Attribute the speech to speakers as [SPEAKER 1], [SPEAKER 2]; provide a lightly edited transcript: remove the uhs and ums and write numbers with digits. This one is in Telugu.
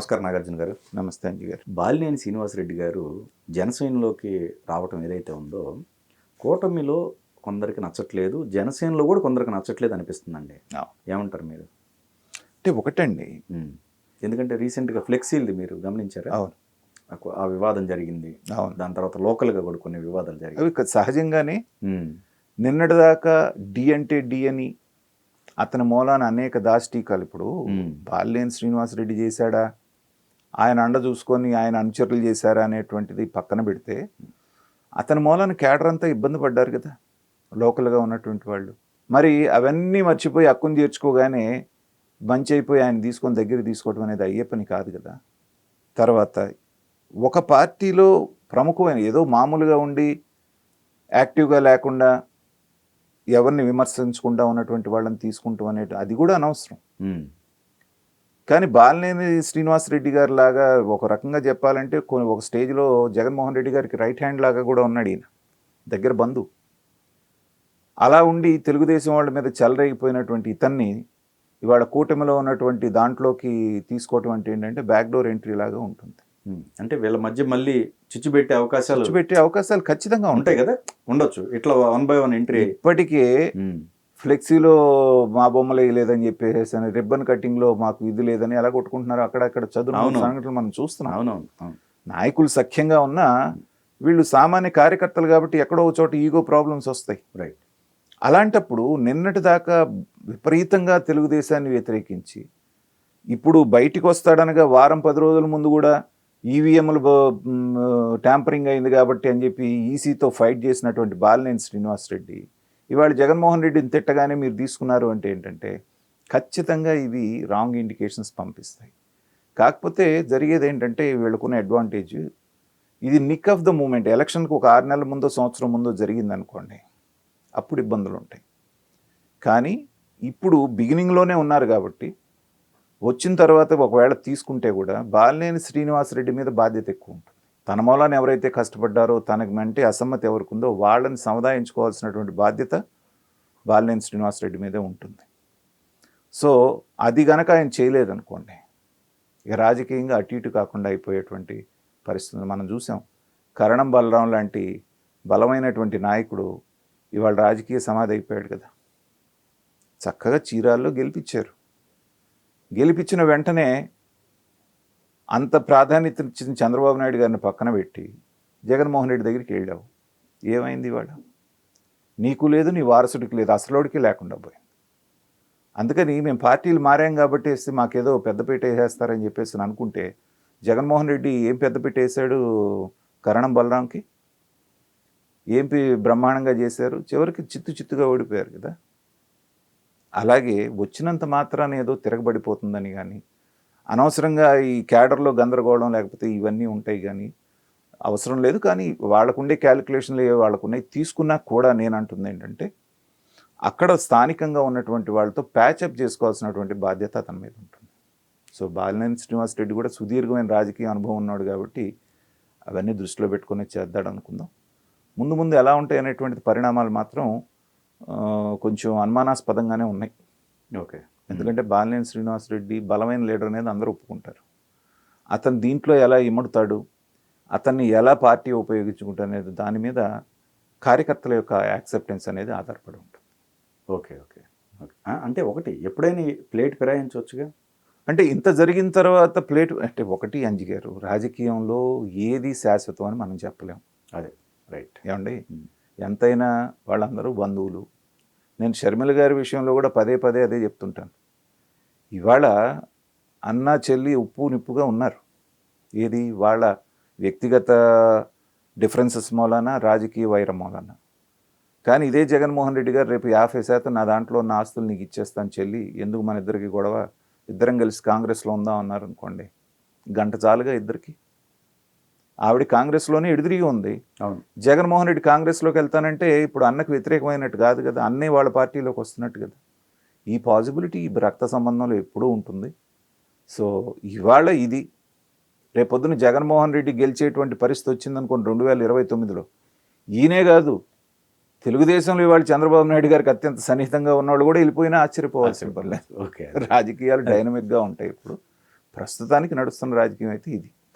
[SPEAKER 1] నమస్కారం నాగార్జున గారు.
[SPEAKER 2] నమస్తే అంజి గారు.
[SPEAKER 1] బాలినేని శ్రీనివాసరెడ్డి గారు జనసేనలోకి రావటం ఏదైతే ఉందో, కూటమిలో కొందరికి నచ్చట్లేదు, జనసేనలో కూడా కొందరికి నచ్చట్లేదు అనిపిస్తుందండి. ఏమంటారు మీరు?
[SPEAKER 2] అంటే ఒకటండి,
[SPEAKER 1] ఎందుకంటే రీసెంట్గా ఫ్లెక్సీల్ది మీరు గమనించారా?
[SPEAKER 2] అవును,
[SPEAKER 1] ఆ వివాదం జరిగింది.
[SPEAKER 2] అవును.
[SPEAKER 1] దాని తర్వాత లోకల్గా కూడా కొన్ని వివాదాలు జరిగాయి.
[SPEAKER 2] అవి సహజంగానే నిన్నటిదాకా డి అంటే డి అని అతని మూలాన అనేక దాష్టీకాలు. ఇప్పుడు బాలినేని శ్రీనివాసరెడ్డి చేశాడా, ఆయన అండ చూసుకొని ఆయన అనుచరులు చేశారా అనేటువంటిది పక్కన పెడితే, అతని మూలాన క్యాడర్ అంతా ఇబ్బంది పడ్డారు కదా లోకల్గా ఉన్నటువంటి వాళ్ళు. మరి అవన్నీ మర్చిపోయి హక్కును చేర్చుకోగానే మంచి అయిపోయి ఆయన తీసుకొని దగ్గర తీసుకోవడం అనేది అయ్యే పని కాదు కదా. తర్వాత ఒక పార్టీలో ప్రముఖమైన ఏదో మామూలుగా ఉండి యాక్టివ్గా లేకుండా ఎవరిని విమర్శించకుండా ఉన్నటువంటి వాళ్ళని తీసుకుంటాం అనేది అది కూడా అనవసరం. కానీ బాలినేని శ్రీనివాసరెడ్డి గారి లాగా ఒక రకంగా చెప్పాలంటే ఒక స్టేజ్లో జగన్మోహన్ రెడ్డి గారికి రైట్ హ్యాండ్ లాగా కూడా ఉన్నాడు ఈయన, దగ్గర బంధు. అలా ఉండి తెలుగుదేశం వాళ్ళ మీద చెలరేగిపోయినటువంటి ఇతన్ని ఇవాళ కూటమిలో ఉన్నటువంటి దాంట్లోకి తీసుకోవటం అంటే ఏంటంటే బ్యాక్డోర్ ఎంట్రీ లాగా ఉంటుంది.
[SPEAKER 1] అంటే వీళ్ళ మధ్య మళ్ళీ చిచ్చు పెట్టే అవకాశాలు
[SPEAKER 2] ఖచ్చితంగా
[SPEAKER 1] ఉంటాయి కదా, ఉండొచ్చు. ఇట్లా 1 by 1 ఎంట్రీ.
[SPEAKER 2] ఇప్పటికే ఫ్లెక్సీలో మా బొమ్మలు వేయలేదని చెప్పేసి అని, రిబ్బన్ కటింగ్లో మాకు ఇది లేదని ఎలా కొట్టుకుంటున్నారు అక్కడక్కడ చదువు సంఘటనలు మనం చూస్తున్నాం.
[SPEAKER 1] అవునవును.
[SPEAKER 2] నాయకులు సఖ్యంగా ఉన్నా వీళ్ళు సామాన్య కార్యకర్తలు కాబట్టి ఎక్కడో ఒక చోట ఈగో ప్రాబ్లమ్స్ వస్తాయి.
[SPEAKER 1] రైట్.
[SPEAKER 2] అలాంటప్పుడు నిన్నటి దాకా విపరీతంగా తెలుగుదేశాన్ని వ్యతిరేకించి ఇప్పుడు బయటికి వస్తాడనగా వారం 10 రోజుల ముందు కూడా ఈవీఎంలు ట్యాంపరింగ్ అయింది కాబట్టి అని చెప్పి ఈసీతో ఫైట్ చేసినటువంటి బాలినేని శ్రీనివాసరెడ్డి ఇవాళ జగన్మోహన్ రెడ్డిని తిట్టగానే మీరు తీసుకున్నారు అంటే ఏంటంటే ఖచ్చితంగా ఇవి రాంగ్ ఇండికేషన్స్ పంపిస్తాయి. కాకపోతే జరిగేది ఏంటంటే వీళ్ళకున్న అడ్వాంటేజ్, ఇది నిక్ ఆఫ్ ద మూమెంట్. ఎలక్షన్కి ఒక 6 నెలల ముందో సంవత్సరం ముందో జరిగింది అనుకోండి, అప్పుడు ఇబ్బందులు ఉంటాయి. కానీ ఇప్పుడు బిగినింగ్లోనే ఉన్నారు కాబట్టి వచ్చిన తర్వాత ఒకవేళ తీసుకుంటే కూడా బాలినేని శ్రీనివాసరెడ్డి మీద బాధ్యత ఎక్కువ ఉంటుంది. తన మూలాన్ని ఎవరైతే కష్టపడ్డారో, తనకు అంటే అసమ్మతి ఎవరికి ఉందో వాళ్ళని సముదాయించుకోవాల్సినటువంటి బాధ్యత బాలినేని శ్రీనివాసరెడ్డి మీదే ఉంటుంది. సో అది గనక ఆయన చేయలేదనుకోండి, ఇక రాజకీయంగా అటు ఇటు కాకుండా అయిపోయేటువంటి పరిస్థితులు మనం చూసాం. కరణం బలరాం లాంటి బలమైనటువంటి నాయకుడు ఇవాళ రాజకీయ సమాధి అయిపోయాడు కదా. చక్కగా చీరాల్లో గెలిపించిన వెంటనే అంత ప్రాధాన్యత ఇచ్చిన చంద్రబాబు నాయుడు గారిని పక్కన పెట్టి జగన్మోహన్ రెడ్డి దగ్గరికి వెళ్ళావు. ఏమైంది ఇవాళ? నీకు లేదు, నీ వారసుడికి లేదు, అసలోడికి లేకుండా పోయింది. అందుకని మేము పార్టీలు మారాం కాబట్టి వేస్తే మాకేదో పెద్దపీట వేసేస్తారని చెప్పేసి అనుకుంటే, జగన్మోహన్ రెడ్డి ఏం పెద్దపీట వేసాడు కరణం బలరాంకి? ఏం బ్రహ్మాండంగా చేశారు, చివరికి చిత్తుగా ఓడిపోయారు కదా. అలాగే వచ్చినంత మాత్రాన్ని ఏదో తిరగబడిపోతుందని కానీ, అనవసరంగా ఈ క్యాడర్లో గందరగోళం లేకపోతే ఇవన్నీ ఉంటాయి కానీ అవసరం లేదు. కానీ వాళ్ళకుండే క్యాలిక్యులేషన్లు ఏ వాళ్ళకున్నాయి. తీసుకున్నా కూడా నేను అంటుంది ఏంటంటే అక్కడ స్థానికంగా ఉన్నటువంటి వాళ్ళతో ప్యాచప్ చేసుకోవాల్సినటువంటి బాధ్యత అతని మీద ఉంటుంది. సో బాలినేని శ్రీనివాసరెడ్డి కూడా సుదీర్ఘమైన రాజకీయ అనుభవం ఉన్నాడు కాబట్టి అవన్నీ దృష్టిలో పెట్టుకుని చేద్దాడు అనుకుందాం. ముందు ఎలా ఉంటాయి అనేటువంటి పరిణామాలు మాత్రం కొంచెం అనుమానాస్పదంగానే ఉన్నాయి.
[SPEAKER 1] ఓకే.
[SPEAKER 2] ఎందుకంటే బాలినేని శ్రీనివాసరెడ్డి బలమైన లీడర్ అనేది అందరూ ఒప్పుకుంటారు. అతను దీంట్లో ఎలా ఇమడుతాడు, అతన్ని ఎలా పార్టీ ఉపయోగించుకుంటారు అనేది దాని మీద కార్యకర్తల యొక్క యాక్సెప్టెన్స్ అనేది ఆధారపడి ఉంటుంది.
[SPEAKER 1] ఓకే. అంటే ఒకటి ఎప్పుడైనా ప్లేట్ ఫిరాయించవచ్చుగా.
[SPEAKER 2] అంటే ఇంత జరిగిన తర్వాత ప్లేట్ అంటే ఒకటి అంజి గారు, రాజకీయంలో ఏది శాశ్వతం అని మనం చెప్పలేం.
[SPEAKER 1] అదే రైట్.
[SPEAKER 2] ఏమండి, ఎంతైనా వాళ్ళందరూ బంధువులు. నేను షర్మిల గారి విషయంలో కూడా పదే అదే చెప్తుంటాను. ఇవాళ అన్న చెల్లి ఉప్పు నిప్పుగా ఉన్నారు. ఏది వాళ్ళ వ్యక్తిగత డిఫరెన్సెస్ మూలాన, రాజకీయ వైరం మూలాన. కానీ ఇదే జగన్మోహన్ రెడ్డి గారు రేపు 50% నా దాంట్లో ఉన్న ఆస్తులు నీకు ఇచ్చేస్తాను చెల్లి, ఎందుకు మన ఇద్దరికి గొడవ, ఇద్దరం కలిసి కాంగ్రెస్లో ఉందాం అన్నారు అనుకోండి, గంట చాలుగా ఇద్దరికి. ఆవిడ కాంగ్రెస్లోనే ఎదురుగా ఉంది.
[SPEAKER 1] అవును.
[SPEAKER 2] జగన్మోహన్ రెడ్డి కాంగ్రెస్లోకి వెళ్తానంటే ఇప్పుడు అన్నకు వ్యతిరేకమైనట్టు కాదు కదా, అన్నే వాళ్ళ పార్టీలోకి వస్తున్నట్టు కదా. ఈ పాసిబిలిటీ ఈ రక్త సంబంధంలో ఎప్పుడూ ఉంటుంది. సో ఇవాళ ఇది రేపొద్దున జగన్మోహన్ రెడ్డి గెలిచేటువంటి పరిస్థితి వచ్చిందనుకోండి 2029లో, ఈయనే కాదు తెలుగుదేశంలో ఇవాళ చంద్రబాబు నాయుడు గారికి అత్యంత సన్నిహితంగా ఉన్నవాళ్ళు కూడా వెళ్ళిపోయినా ఆశ్చర్యపోవాల్సిన పర్లేదు.
[SPEAKER 1] ఓకే.
[SPEAKER 2] రాజకీయాలు డైనమిక్గా ఉంటాయి ఇప్పుడు. ప్రస్తుతానికి నడుస్తున్న రాజకీయం అయితే ఇది.